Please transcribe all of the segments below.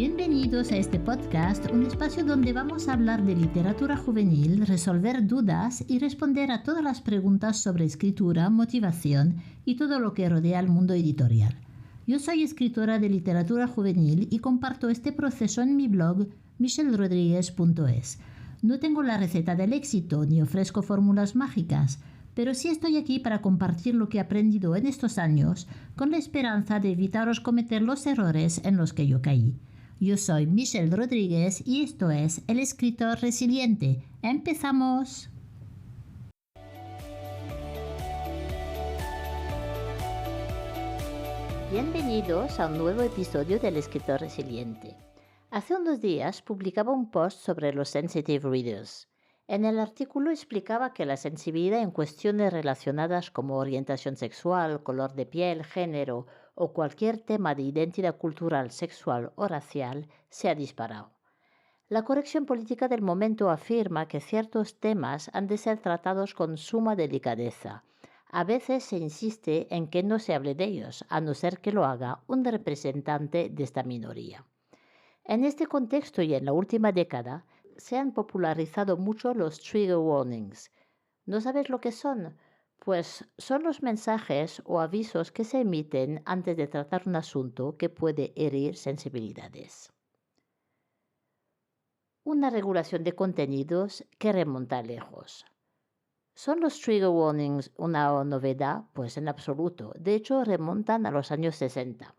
Bienvenidos a este podcast, un espacio donde vamos a hablar de literatura juvenil, resolver dudas y responder a todas las preguntas sobre escritura, motivación y todo lo que rodea al mundo editorial. Yo soy escritora de literatura juvenil y comparto este proceso en mi blog michelrodriguez.es. No tengo la receta del éxito ni ofrezco fórmulas mágicas, pero sí estoy aquí para compartir lo que he aprendido en estos años con la esperanza de evitaros cometer los errores en los que yo caí. Yo soy Michel Rodríguez y esto es El Escritor Resiliente. ¡Empezamos! Bienvenidos a un nuevo episodio del Escritor Resiliente. Hace unos días publicaba un post sobre los sensitive readers. En el artículo explicaba que la sensibilidad en cuestiones relacionadas como orientación sexual, color de piel, género o cualquier tema de identidad cultural, sexual o racial se ha disparado. La corrección política del momento afirma que ciertos temas han de ser tratados con suma delicadeza. A veces se insiste en que no se hable de ellos, a no ser que lo haga un representante de esta minoría. En este contexto y en la última década, se han popularizado mucho los trigger warnings. ¿No sabes lo que son? Pues son los mensajes o avisos que se emiten antes de tratar un asunto que puede herir sensibilidades. Una regulación de contenidos que remonta lejos. ¿Son los trigger warnings una novedad? Pues en absoluto. De hecho, remontan a los años 60.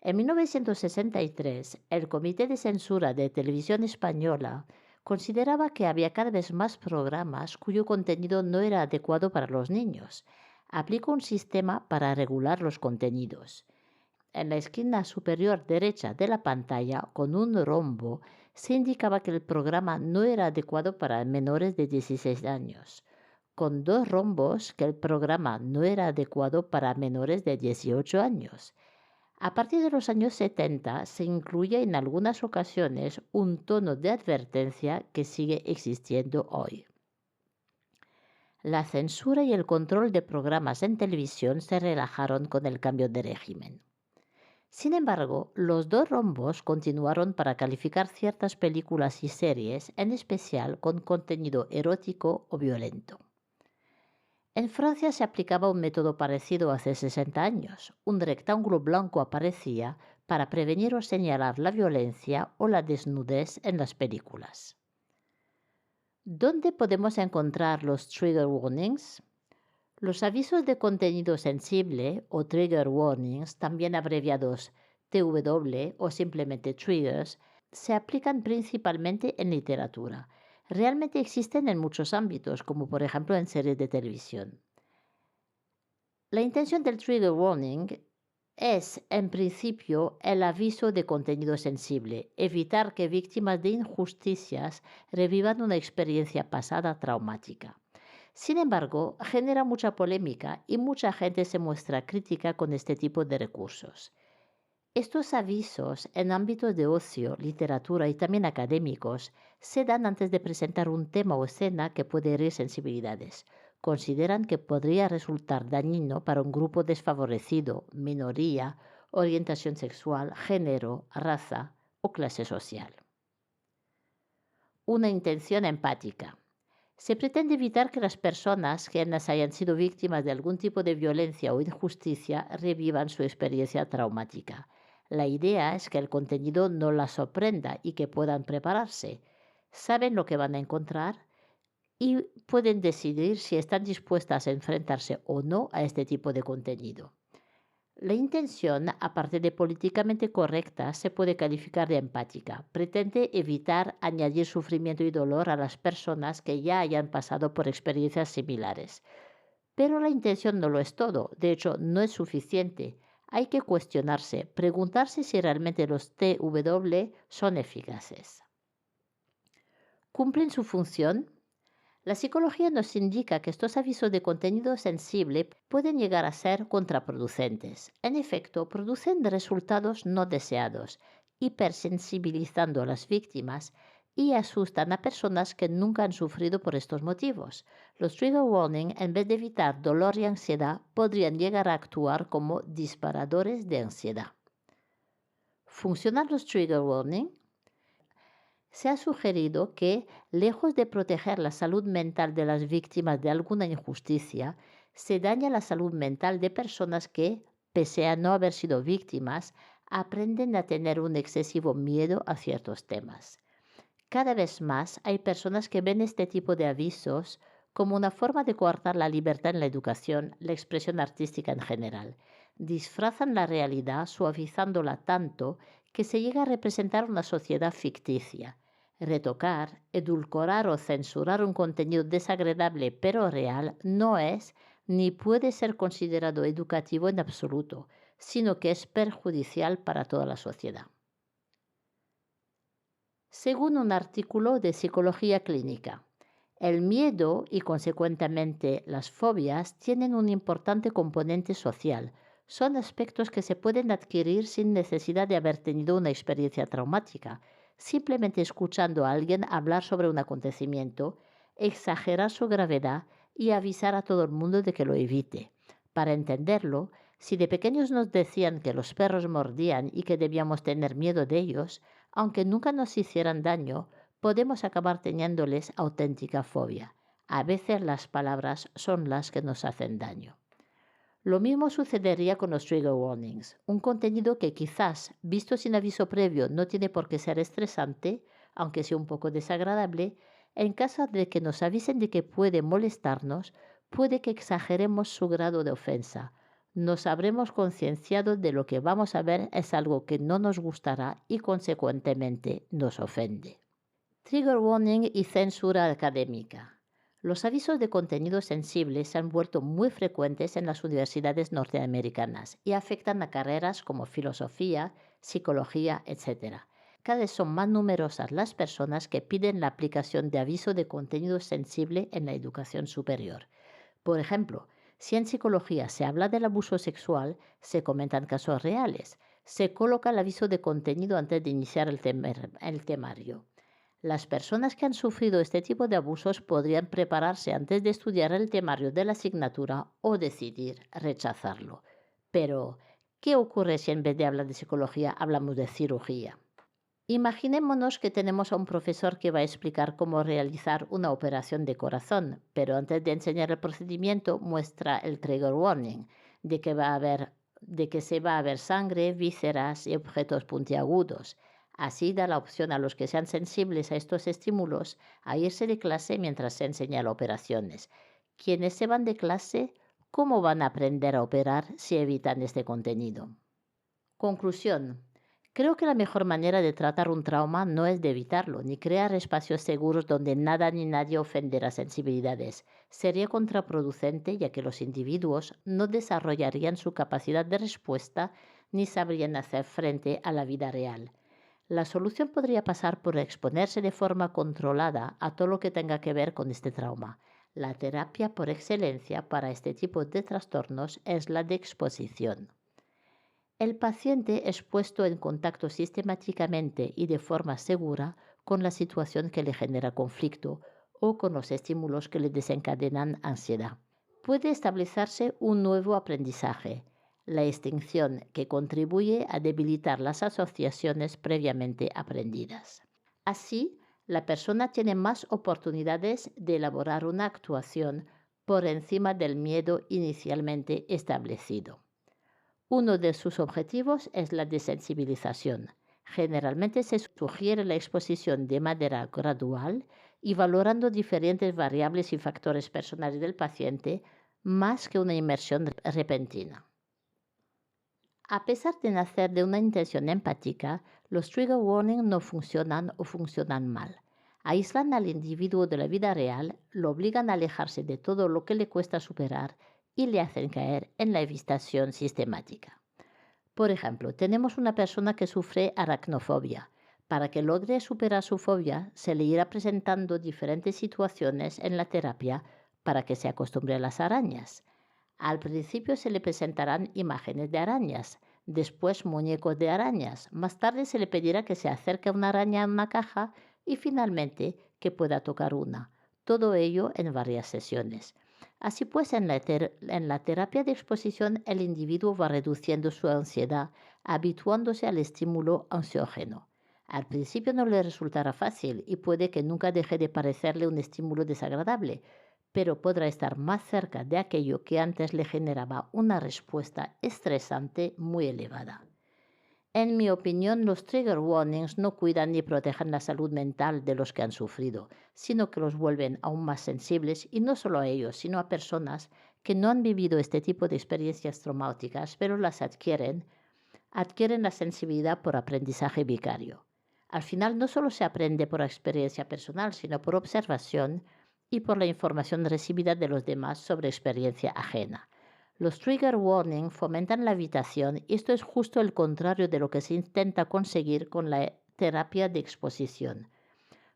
En 1963, el Comité de Censura de Televisión Española consideraba que había cada vez más programas cuyo contenido no era adecuado para los niños. Aplicó un sistema para regular los contenidos. En la esquina superior derecha de la pantalla, con un rombo, se indicaba que el programa no era adecuado para menores de 16 años. Con dos rombos, que el programa no era adecuado para menores de 18 años. A partir de los años 70 se incluye en algunas ocasiones un tono de advertencia que sigue existiendo hoy. La censura y el control de programas en televisión se relajaron con el cambio de régimen. Sin embargo, los dos rombos continuaron para calificar ciertas películas y series, en especial con contenido erótico o violento. En Francia se aplicaba un método parecido hace 60 años. Un rectángulo blanco aparecía para prevenir o señalar la violencia o la desnudez en las películas. ¿Dónde podemos encontrar los trigger warnings? Los avisos de contenido sensible o trigger warnings, también abreviados TW o simplemente triggers, se aplican principalmente en literatura. Realmente existen en muchos ámbitos, como por ejemplo en series de televisión. La intención del trigger warning es, en principio, el aviso de contenido sensible, evitar que víctimas de injusticias revivan una experiencia pasada traumática. Sin embargo, genera mucha polémica y mucha gente se muestra crítica con este tipo de recursos. Estos avisos en ámbitos de ocio, literatura y también académicos se dan antes de presentar un tema o escena que puede herir sensibilidades. Consideran que podría resultar dañino para un grupo desfavorecido, minoría, orientación sexual, género, raza o clase social. Una intención empática. Se pretende evitar que las personas que hayan sido víctimas de algún tipo de violencia o injusticia revivan su experiencia traumática. La idea es que el contenido no las sorprenda y que puedan prepararse. Saben lo que van a encontrar y pueden decidir si están dispuestas a enfrentarse o no a este tipo de contenido. La intención, aparte de políticamente correcta, se puede calificar de empática. Pretende evitar añadir sufrimiento y dolor a las personas que ya hayan pasado por experiencias similares. Pero la intención no lo es todo. De hecho, no es suficiente. Hay que cuestionarse, preguntarse si realmente los TW son eficaces. ¿Cumplen su función? La psicología nos indica que estos avisos de contenido sensible pueden llegar a ser contraproducentes. En efecto, producen resultados no deseados, hipersensibilizando a las víctimas y asustan a personas que nunca han sufrido por estos motivos. Los trigger warning, en vez de evitar dolor y ansiedad, podrían llegar a actuar como disparadores de ansiedad. ¿Funcionan los trigger warning? Se ha sugerido que, lejos de proteger la salud mental de las víctimas de alguna injusticia, se daña la salud mental de personas que, pese a no haber sido víctimas, aprenden a tener un excesivo miedo a ciertos temas. Cada vez más hay personas que ven este tipo de avisos como una forma de coartar la libertad en la educación, la expresión artística en general. Disfrazan la realidad suavizándola tanto que se llega a representar una sociedad ficticia. Retocar, edulcorar o censurar un contenido desagradable pero real no es ni puede ser considerado educativo en absoluto, sino que es perjudicial para toda la sociedad. Según un artículo de Psicología Clínica, el miedo y consecuentemente las fobias tienen un importante componente social. Son aspectos que se pueden adquirir sin necesidad de haber tenido una experiencia traumática. Simplemente escuchando a alguien hablar sobre un acontecimiento, exagerar su gravedad y avisar a todo el mundo de que lo evite. Para entenderlo, si de pequeños nos decían que los perros mordían y que debíamos tener miedo de ellos, aunque nunca nos hicieran daño, podemos acabar teniéndoles auténtica fobia. A veces las palabras son las que nos hacen daño. Lo mismo sucedería con los trigger warnings, un contenido que quizás, visto sin aviso previo, no tiene por qué ser estresante, aunque sea un poco desagradable. En caso de que nos avisen de que puede molestarnos, puede que exageremos su grado de ofensa. Nos habremos concienciado de lo que vamos a ver es algo que no nos gustará y consecuentemente nos ofende. Trigger warning y censura académica. Los avisos de contenido sensible se han vuelto muy frecuentes en las universidades norteamericanas y afectan a carreras como filosofía, psicología, etc. Cada vez son más numerosas las personas que piden la aplicación de aviso de contenido sensible en la educación superior. Por ejemplo, si en psicología se habla del abuso sexual, se comentan casos reales, se coloca el aviso de contenido antes de iniciar el temario. Las personas que han sufrido este tipo de abusos podrían prepararse antes de estudiar el temario de la asignatura o decidir rechazarlo. Pero, ¿qué ocurre si en vez de hablar de psicología hablamos de cirugía? Imaginémonos que tenemos a un profesor que va a explicar cómo realizar una operación de corazón, pero antes de enseñar el procedimiento muestra el trigger warning de que se va a ver sangre, vísceras y objetos puntiagudos. Así da la opción a los que sean sensibles a estos estímulos a irse de clase mientras se enseña las operaciones. Quienes se van de clase, ¿cómo van a aprender a operar si evitan este contenido? Conclusión. Creo que la mejor manera de tratar un trauma no es de evitarlo, ni crear espacios seguros donde nada ni nadie ofenderá sensibilidades. Sería contraproducente, ya que los individuos no desarrollarían su capacidad de respuesta ni sabrían hacer frente a la vida real. La solución podría pasar por exponerse de forma controlada a todo lo que tenga que ver con este trauma. La terapia por excelencia para este tipo de trastornos es la de exposición. El paciente es puesto en contacto sistemáticamente y de forma segura con la situación que le genera conflicto o con los estímulos que le desencadenan ansiedad. Puede establecerse un nuevo aprendizaje, la extinción, que contribuye a debilitar las asociaciones previamente aprendidas. Así, la persona tiene más oportunidades de elaborar una actuación por encima del miedo inicialmente establecido. Uno de sus objetivos es la desensibilización. Generalmente se sugiere la exposición de manera gradual y valorando diferentes variables y factores personales del paciente más que una inmersión repentina. A pesar de nacer de una intención empática, los trigger warnings no funcionan o funcionan mal. Aíslan al individuo de la vida real, lo obligan a alejarse de todo lo que le cuesta superar y le hacen caer en la evitación sistemática. Por ejemplo, tenemos una persona que sufre aracnofobia. Para que logre superar su fobia, se le irá presentando diferentes situaciones en la terapia para que se acostumbre a las arañas. Al principio se le presentarán imágenes de arañas, después muñecos de arañas, más tarde se le pedirá que se acerque a una araña en una caja y finalmente que pueda tocar una. Todo ello en varias sesiones. Así pues, en la terapia de exposición, el individuo va reduciendo su ansiedad, habituándose al estímulo ansiógeno. Al principio no le resultará fácil y puede que nunca deje de parecerle un estímulo desagradable, pero podrá estar más cerca de aquello que antes le generaba una respuesta estresante muy elevada. En mi opinión, los trigger warnings no cuidan ni protegen la salud mental de los que han sufrido, sino que los vuelven aún más sensibles, y no solo a ellos, sino a personas que no han vivido este tipo de experiencias traumáticas, pero las adquieren la sensibilidad por aprendizaje vicario. Al final no solo se aprende por experiencia personal, sino por observación y por la información recibida de los demás sobre experiencia ajena. Los trigger warning fomentan la evitación y esto es justo el contrario de lo que se intenta conseguir con la terapia de exposición.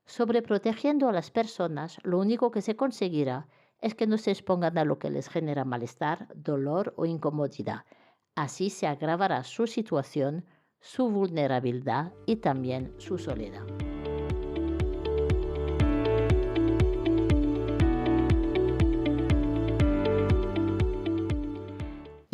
Sobreprotegiendo a las personas, lo único que se conseguirá es que no se expongan a lo que les genera malestar, dolor o incomodidad. Así se agravará su situación, su vulnerabilidad y también su soledad.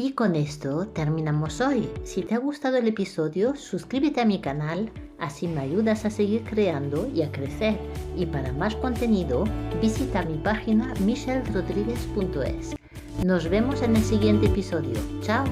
Y con esto terminamos hoy. Si te ha gustado el episodio, suscríbete a mi canal, así me ayudas a seguir creando y a crecer. Y para más contenido, visita mi página michelrodriguez.es. Nos vemos en el siguiente episodio. ¡Chao!